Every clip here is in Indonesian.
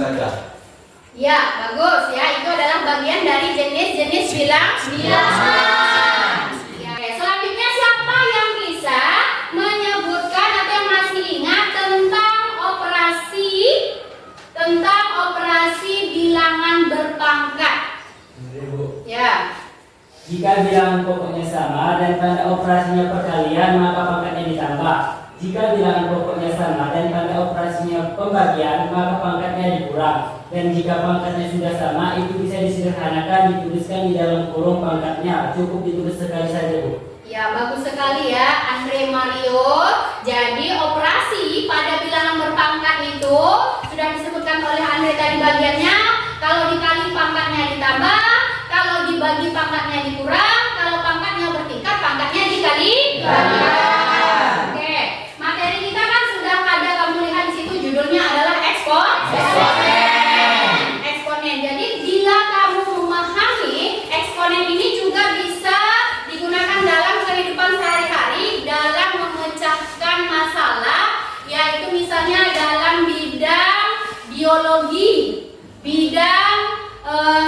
saja. Ya, bagus ya. Itu adalah bagian dari jenis-jenis bilangan. Ya, oke. Selanjutnya siapa yang bisa menyebutkan atau yang masih ingat tentang operasi bilangan berpangkat? Ya. Jika bilangan pokoknya sama dan tanda operasinya perkalian, maka pangkatnya ditambah. Jika bilangan pokoknya sama dan tanda operasinya pembagian, maka pangkatnya dikurang. Dan jika pangkatnya sudah sama, itu bisa disederhanakan, dituliskan di dalam kurung pangkatnya. Cukup ditulis sekali saja, Bu. Ya, bagus sekali ya, Andre Mario. Jadi operasi pada bilangan berpangkat itu sudah disebutkan oleh Andre tadi bagiannya. Kalau dikali pangkatnya ditambah, kalau dibagi pangkatnya dikurang, kalau pangkatnya bertingkat pangkatnya dikali. Oke, materi kita kan sudah ada, kamu lihat di situ judulnya adalah eksponen. Jadi bila kamu memahami eksponen ini juga bisa digunakan dalam kehidupan sehari-hari dalam memecahkan masalah, yaitu misalnya dalam bidang biologi, bidang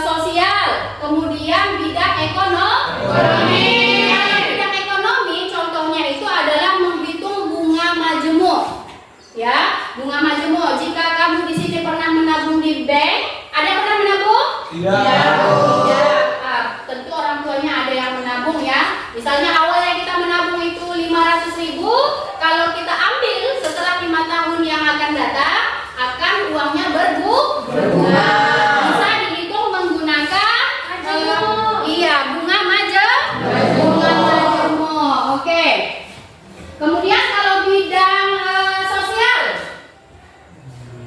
sosial, kemudian bidang ekonomi. Bidang ekonomi contohnya itu adalah menghitung bunga majemuk. Ya, bunga majemuk. Jika kamu di sini pernah menabung di bank, ada yang pernah menabung? Tidak. Tentu orang tuanya ada yang menabung ya. Misalnya awalnya kita menabung itu 500.000, kalau kita ambil setelah 5 tahun yang akan datang, akan uangnya berbunga. Bisa dihitung menggunakan bunga majemuk. Oke. Kemudian kalau bidang sosial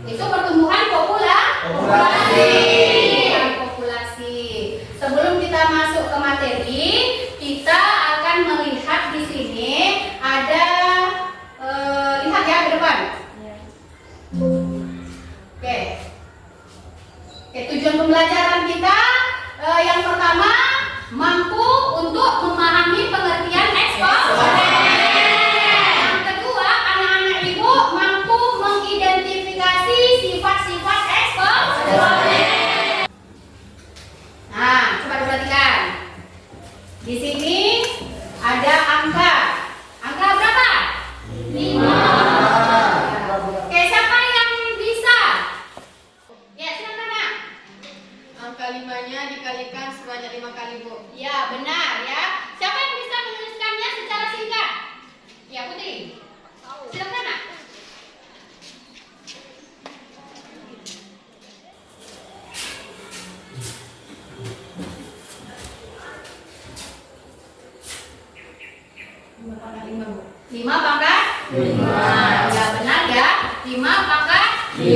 itu pertumbuhan populasi. Sebelum kita masuk ke materi, kita akan melihat di sini ada lihat ya ke depan. Oke, tujuan pembelajaran kita yang pertama mampu untuk memahami pengertian eksponen. Yang kedua, anak-anak ibu mampu mengidentifikasi sifat-sifat eksponen. Nah, coba perhatikan. Di sini ada angka. Angka berapa? 5. Oke, siapa yang bisa? Ya, silakan Nak. Angka 5-nya dikalikan sebanyak 5 kali, Bu. Ya, benar ya. Siapa yang bisa menuliskannya secara singkat? Ya, Putri. Silakan Nak. Lima pangkat 5. Ya, benar ya. 5 pangkat 5.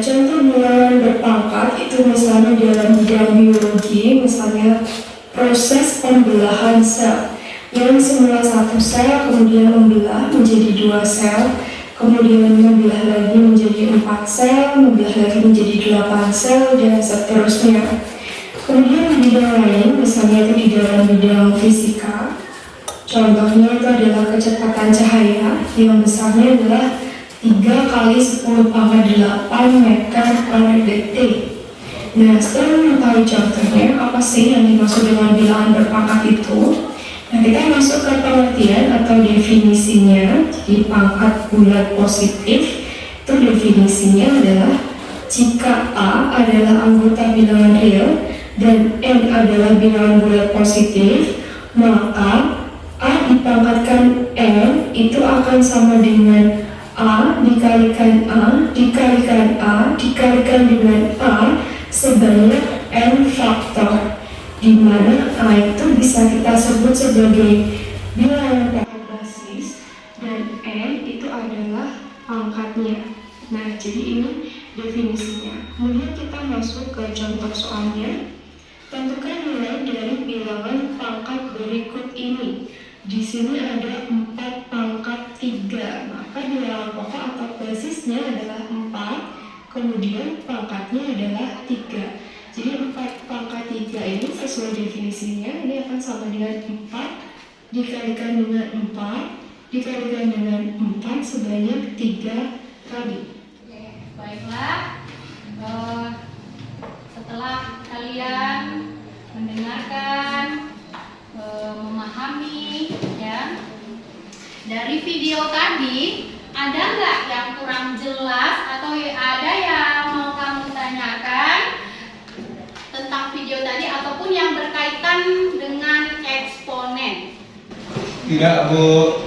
Contoh bilangan berpangkat itu misalnya dalam bidang biologi, misalnya proses pembelahan sel yang semula 1 sel kemudian membelah menjadi 2 sel, kemudian membelah lagi menjadi 4 sel, membelah lagi menjadi 8 sel, dan seterusnya. Kemudian di bidang lain, misalnya itu di dalam bidang fisika, contohnya itu adalah kecepatan cahaya yang besarnya adalah 3 kali 10 pangkat 8 meter per detik. Nah, setelah mengetahui contohnya, apa sih yang dimaksud dengan bilangan berpangkat itu? Nah, kita masuk ke pengertian atau definisinya. Jadi pangkat bulat positif itu definisinya adalah jika A adalah anggota bilangan real dan N adalah bilangan bulat positif, maka A dipangkatkan N itu akan sama dengan A dikalikan A dikalikan A dikalikan dengan A sebanyak N faktor, di mana A itu bisa kita sebut sebagai bilangan pangkat basis dan N itu adalah pangkatnya. Nah, jadi ini definisinya. Kemudian kita masuk ke contoh soalnya. Tentukan nilai dari bilangan pangkat berikut ini. Di sini ada 4 pangkat 3, maka bilangan pokok atau basisnya adalah 4, kemudian pangkatnya adalah 3. Jadi 4 pangkat 3 ini sesuai definisinya, ini akan sama dengan 4 dikalikan dengan 4 dikalikan dengan 4 sebanyak 3 kali. Oke, baiklah. Setelah kalian mendengarkan, memahami ya dari video tadi, ada nggak yang kurang jelas atau ada yang mau kamu tanyakan tentang video tadi ataupun yang berkaitan dengan eksponen? Tidak, Bu.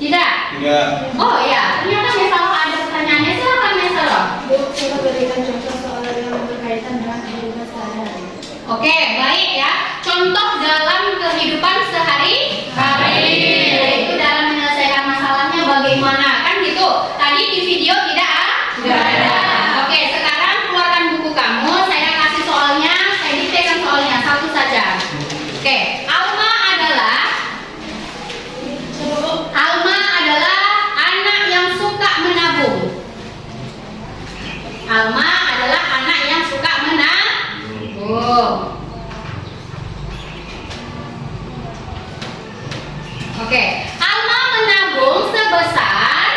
Tidak? Tidak. Oh ya, ternyata Mesaloh ada pertanyaannya. Silakan Mesaloh. Bu, coba berikan contoh soal yang berkaitan dengan kehidupan sehari-hari. Oke, baik ya. Contoh dalam kehidupan sehari-hari, yaitu dalam menyelesaikan masalahnya bagaimana, kan gitu. Tadi di video tidak ada. Oke, sekarang keluarkan buku kamu. Saya kasih soalnya, saya diktekan soalnya satu saja. Oke, Alma adalah anak yang suka menabung. Alma adalah anak yang suka menabung. Oke, Alma menabung sebesar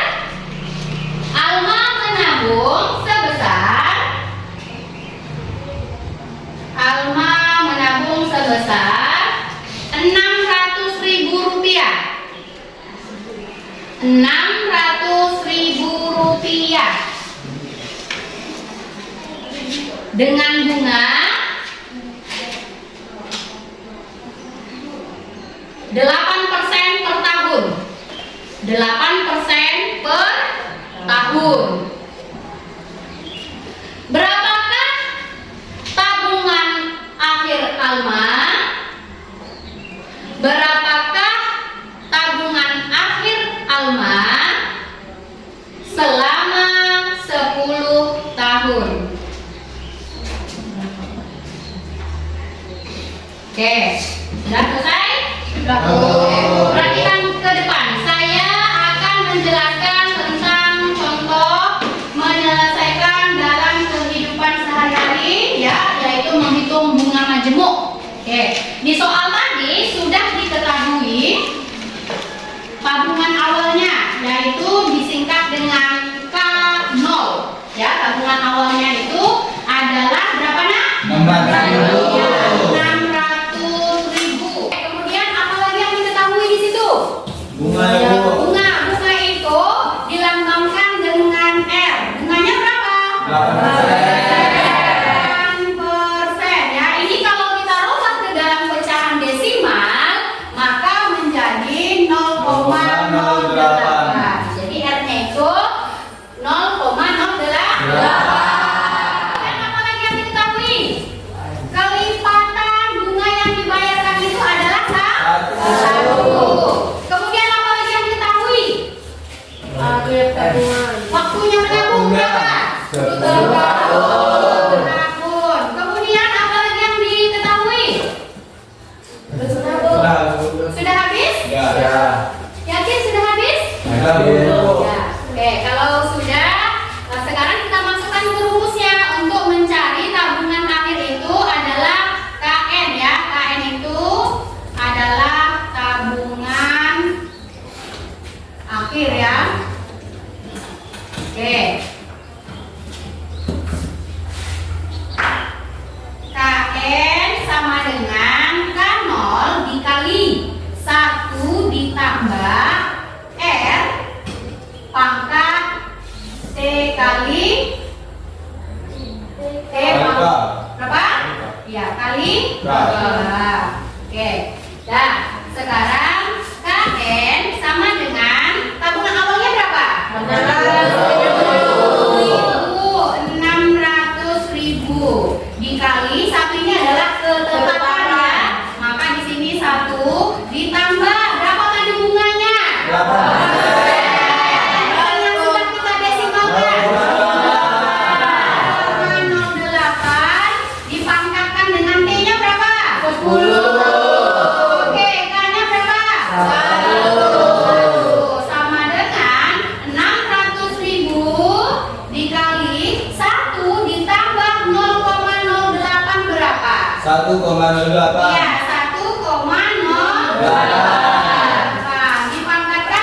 600.000 rupiah. 600.000 rupiah dengan bunga 8% per tahun. 8% per tahun. Berapakah tabungan akhir Alma? Berapakah tabungan akhir Alma selama 10 tahun? Oke, sudah selesai? Sudah. Perhatikan ke depan. Saya akan menjelaskan tentang contoh menyelesaikan dalam kehidupan sehari-hari, ya, yaitu menghitung bunga majemuk. Oke, di soal tadi sudah diketahui tabungan awalnya, yaitu disingkat dengan K0. Ya, tabungan awalnya itu adalah berapa nak? 600.000. Kemudian apa lagi yang diketahui di situ? Bunga, Bu. Bunga itu dilambangkan dengan R. Bunganya berapa? 8% ya. Ini kalau kita rubah ke dalam pecahan desimal, maka menjadi 0,08. Jadi R-nya itu 0,08. Dan apa lagi yang diketahui? Kelipatan bunga yang dibayarkan itu adalah 1. Kemudian apa lagi yang diketahui? Waktunya menabung berapa? 10 tahun. Kemudian apa lagi yang diketahui? Sudah habis? Yakin sudah habis? Ya. Oke, kalau sudah, sekarang kita masukkan ke rumusnya. Untuk mencari tabungan akhir itu adalah KN ya. KN itu adalah tabungan akhir ya. Oke. KN sama dengan K0 dikali 1 ditambah R pangkat T kali T pangkat berapa? Ya, kali 2. Oke. Nah, sekarang KN sama dengan tabungan awalnya berapa? 600.000 dikali satu ini adalah ketetapan ya. Maka di sini 1 ditambah berapa tadi bunganya? 8%. Yang sudah kita desimalkan. 0,08 dipangkatkan dengan T-nya berapa? 10. Oke, K-nya berapa? 1. Sama dengan 600.000 dikali 1 ditambah 0,08 berapa? 1,08. Iya, 1,08. Nah, dipangkat berapa?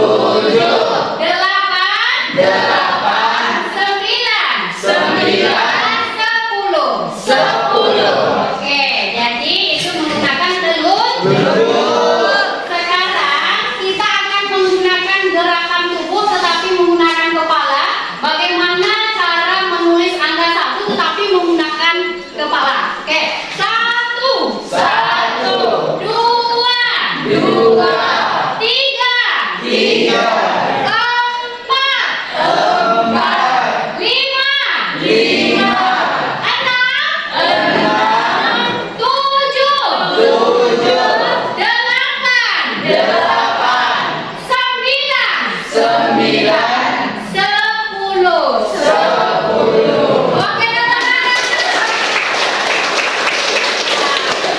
Delapan. Sembilan. Sepuluh. Oke, jadi itu menggunakan telur. Sekarang kita akan menggunakan gerakan tubuh tetapi menggunakan kepala. Bagaimana cara menulis angka 1 tetapi menggunakan kepala? Oke, 1, 2, 3, Oke, teman-teman.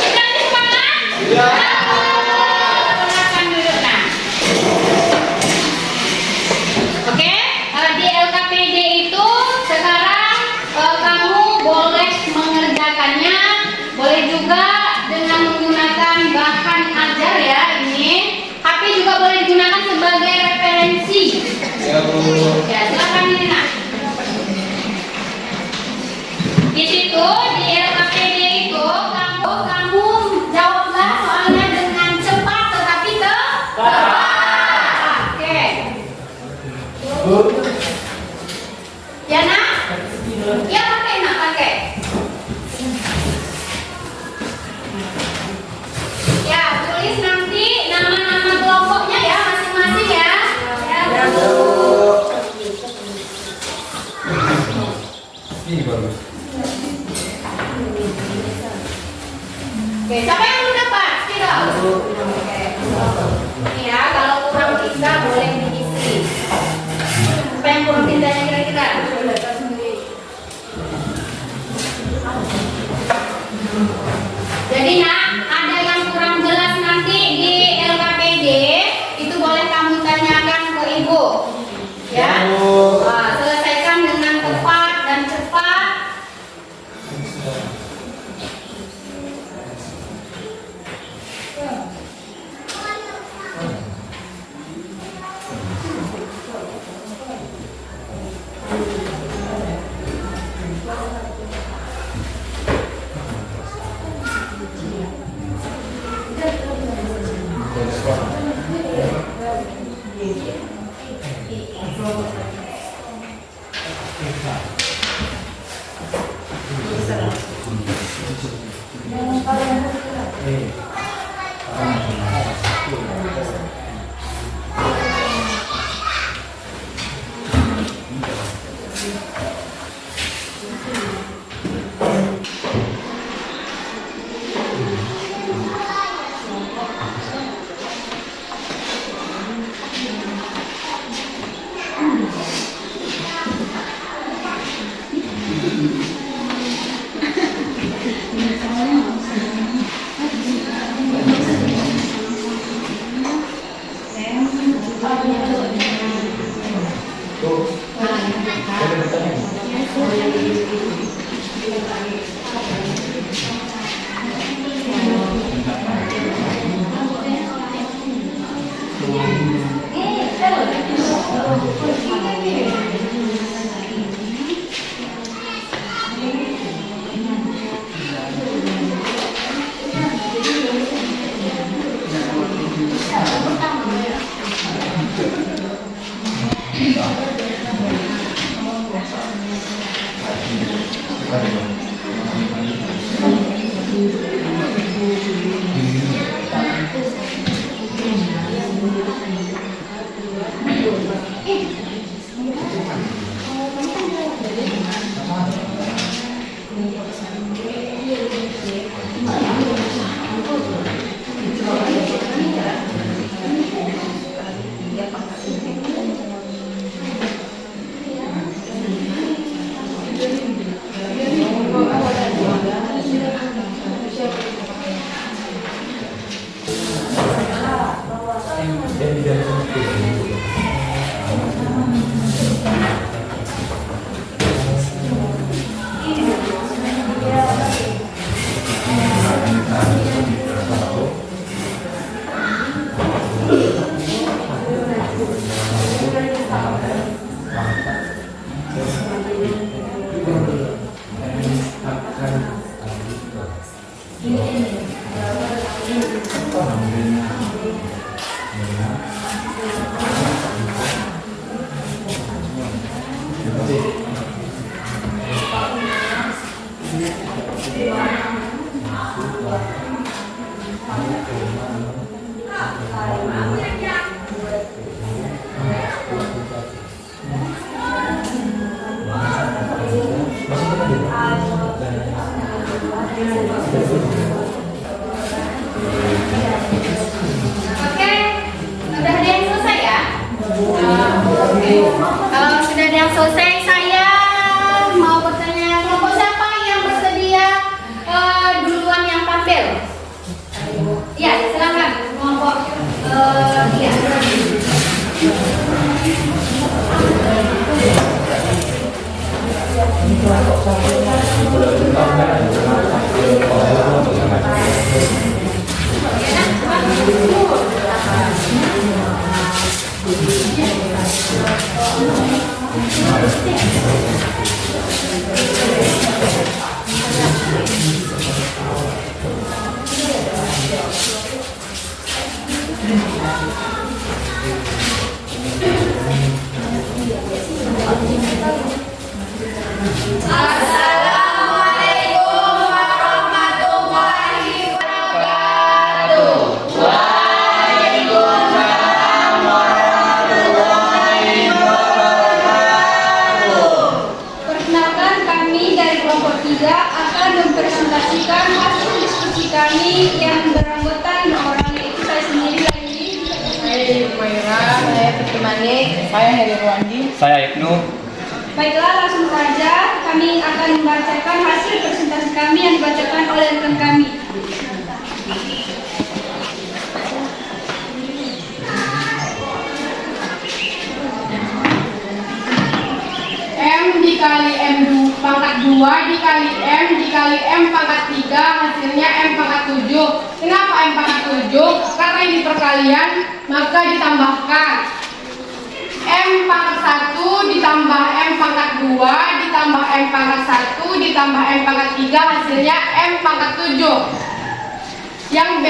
Sudah semangat? Silakan duduk, nah. Oke, di LKPD itu sekarang kamu boleh mengerjakannya, boleh juga dengan menggunakan bahan ajar ya ini. HP juga boleh digunakan sebagai referensi. Ya, Bu. Ya, silakan ini nak. Di situ di LKPD itu kamu jawablah soalnya dengan cepat tetapi tepat. Oke. Bu. Ya nak? Ya pakai nak pakai. Ya tulis nanti nama-nama kelompoknya ya masing-masing ya. Ya Bu. Ini bagus. Oke, siapa yang belum dapat? Tidak. Ini ya, kalau kurang tiga boleh diisi. Apa yang kurang tindanya kira-kira? Jadi nak, ada yang kurang jelas nanti di LKPD itu boleh kamu tanyakan ke ibu. Ya. Selesaikan dengan tepat dan cepat. Kalau sudah ada yang selesai, saya mau bertanya kelompok siapa yang bersedia duluan yang tampil? Ya, silakan kelompok 3. Perkenalkan, kami dari kelompok 3 akan mempresentasikan hasil diskusi kami yang beranggotakan 2 orang, yaitu saya sendiri lagi. Saya Dewi Maira, saya Putri Manik, saya Heri Ruandi. Saya Ibnu. Baiklah, langsung saja kami akan membacakan hasil presentasi kami yang dibacakan oleh rekan kami. M dikali M pangkat 2 dikali M dikali M pangkat 3 hasilnya M pangkat 7. Kenapa M pangkat 7? Karena ini perkalian maka ditambahkan. M pangkat 1 ditambah M pangkat 2 ditambah M pangkat 1 ditambah M pangkat 3 hasilnya M pangkat 7. Yang B,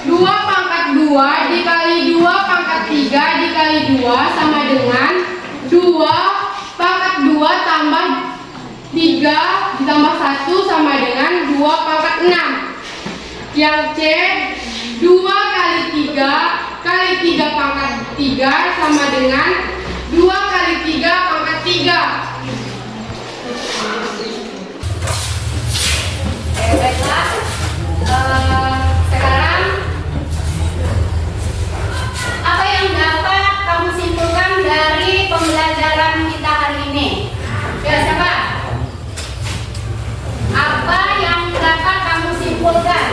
2 pangkat 2 dikali 2 pangkat 3 dikali 2 sama dengan 2 pangkat 2 tambah 3 ditambah 1 sama dengan 2 pangkat 6. Yang C, 2 kali 3 kali 3 pangkat 3 sama dengan 2 kali 3 pangkat 3. Baiklah. Sekarang apa yang dapat kamu simpulkan dari pembelajaran kita hari ini? Ya, siapa? Apa yang dapat kamu simpulkan?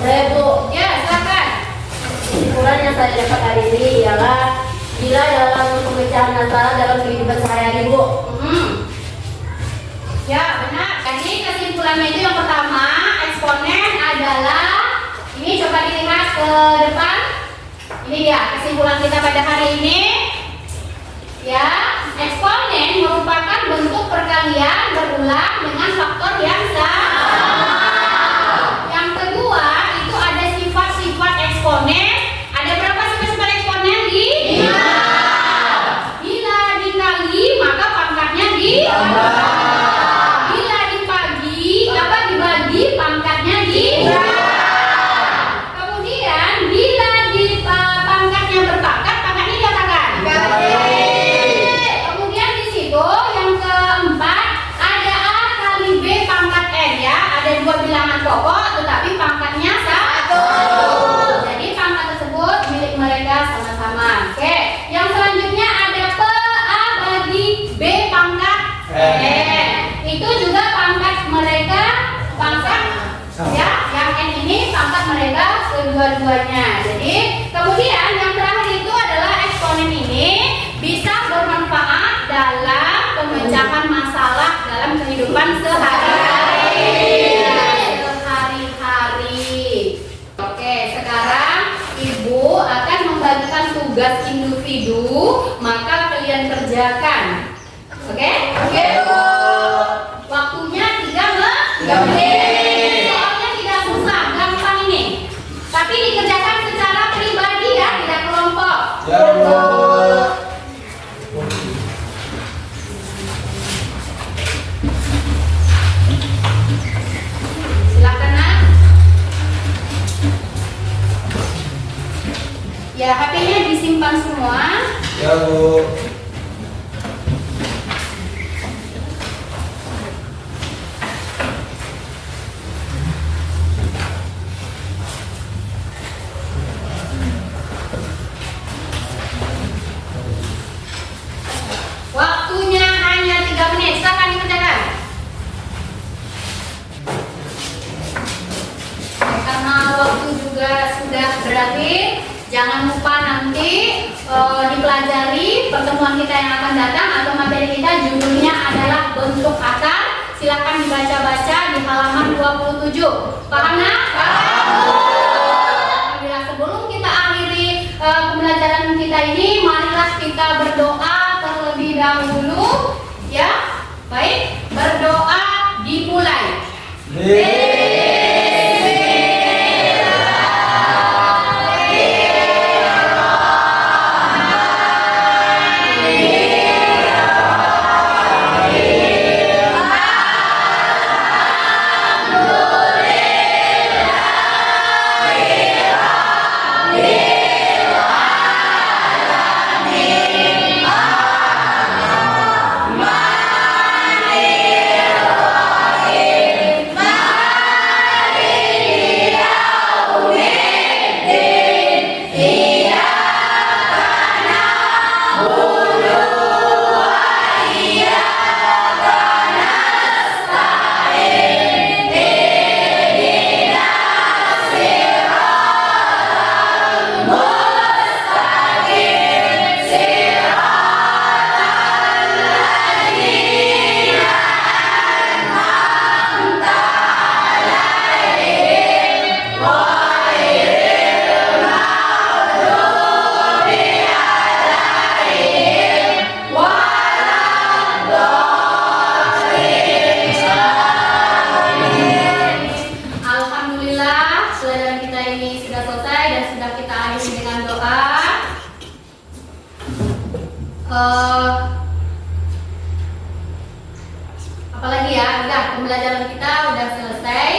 Saya Bu, Ya, silakan. kesimpulan yang saya dapat hari ini ialah bila dalam pemecahan masalah dalam kehidupan sehari-hari Bu. Ya, benar. Jadi kesimpulannya itu yang pertama, eksponen adalah, ini coba dilihat ke depan. Ini dia kesimpulan kita pada hari ini. Ya, eksponen merupakan bentuk perkalian berulang dengan faktor yang sama. Yang kedua, itu ada sifat-sifat eksponen. Ada berapa sifat-sifat eksponen? 5. Bila dikali, maka pangkatnya ditambah. Bila dibagi, pangkatnya kemudian bila pangkatnya berpangkat, pangkatnya diapakan? Kemudian di situ yang keempat ada A kali B pangkat N, ya. Ada 2 bilangan pokok tetapi pangkatnya 1. Jadi pangkat tersebut milik mereka sama-sama. Oke. Yang selanjutnya ada P A bagi B pangkat N. Itu juga pangkat mereka, pangkat ya, yang N ini pangkat mereka kedua-duanya. Jadi kemudian yang terakhir itu adalah eksponen ini bisa bermanfaat dalam pemecahan masalah dalam kehidupan sehari-hari. Oke, sekarang Ibu akan membagikan tugas individu, maka kalian kerjakan. Oke? Oke, Bu. Waktunya 3 menit. Soalnya tidak susah, gampang ini. Tapi dikerjakan secara pribadi ya, tidak kelompok. Ya, Bu. Silakan, Nak. Ya, HP-nya disimpan semua. Ya, Bu. dipelajari pertemuan kita yang akan datang atau materi kita judulnya adalah bentuk akar. Silakan dibaca-baca di halaman 27. Paham nak? Alhamdulillah, sebelum kita akhiri pembelajaran kita ini, marilah kita berdoa terlebih dahulu, ya. Baik, berdoa dimulai. Apalagi ya, udah pembelajaran kita udah selesai.